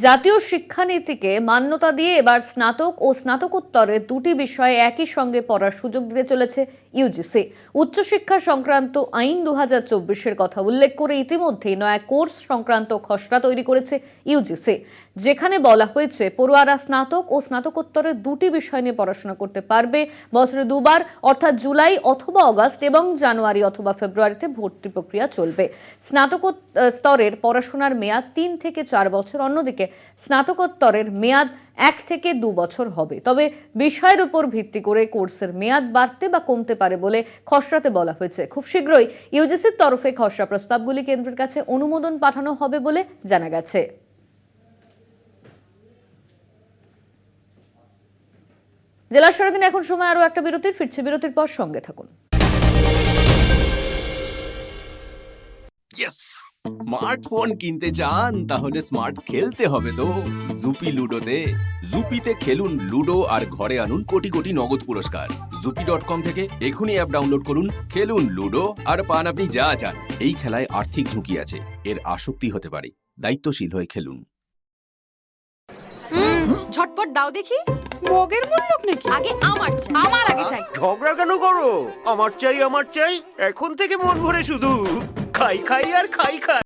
জাতীয় শিক্ষানীতিকে মান্যতা দিয়ে এবার স্নাতক ও স্নাতকোত্তরের দুটি বিষয়ে একই সঙ্গে পড়ার সুযোগ দিতে চলেছে ইউজিসি। উচ্চশিক্ষা সংক্রান্ত আইন 2024-এর কথা উল্লেখ করে ইতিমধ্যেই নয়া কোর্স সংক্রান্ত খসড়া তৈরি করেছে ইউজিসি, যেখানে বলা হয়েছে পড়ুয়ারা স্নাতক ও স্নাতকোত্তরের দুটি বিষয় নিয়ে পড়াশোনা করতে পারবে। বছরে দুবার অর্থাৎ জুলাই অথবা অগাস্ট এবং জানুয়ারি অথবা ফেব্রুয়ারিতে ভর্তি প্রক্রিয়া চলবে। স্নাতক স্তরের পড়াশোনার মেয়াদ 3 থেকে 4 বছর, অন্যদিকে স্নাতকোত্তরের মেয়াদ 1 থেকে 2 বছর হবে। তবে বিষয়ের উপর ভিত্তি করে কোর্সের মেয়াদ বাড়তে বা কমতে পারে বলে খসড়াতে বলা হয়েছে। খুব শীঘ্রই ইউজিসির তরফে খসড়া প্রস্তাবগুলি কেন্দ্রের কাছে অনুমোদন পাঠানো হবে বলে জানা গেছে। জেলা সারাদিন এখন সময় আরো একটা বিরতির, ফিরছে বিরতির পর সঙ্গে থাকুন। স্মার্টফোন কিনতে চান তাহলে স্মার্ট খেলতে হবে তো জুপি লুডোতে। জুপিতে খেলুন লুডো আর ঘরে আনুন কোটি কোটি নগদ পুরস্কার। জুপি.com থেকে এখনই অ্যাপ ডাউনলোড করুন, খেলুন লুডো আর পান আপনি যা চান। এই খেলায় আর্থিক ঝুঁকি আছে, এর আসক্তি হতে পারে, দায়িত্বশীল হয়ে খেলুন। ঝটপট দাও দেখি। মগের মূল্য নাকি? আগে আমার আগে চাই। ঝগড়া কেন করো? আমার চাই। এখন থেকে মন ভরে শুধু খাই আর খাই।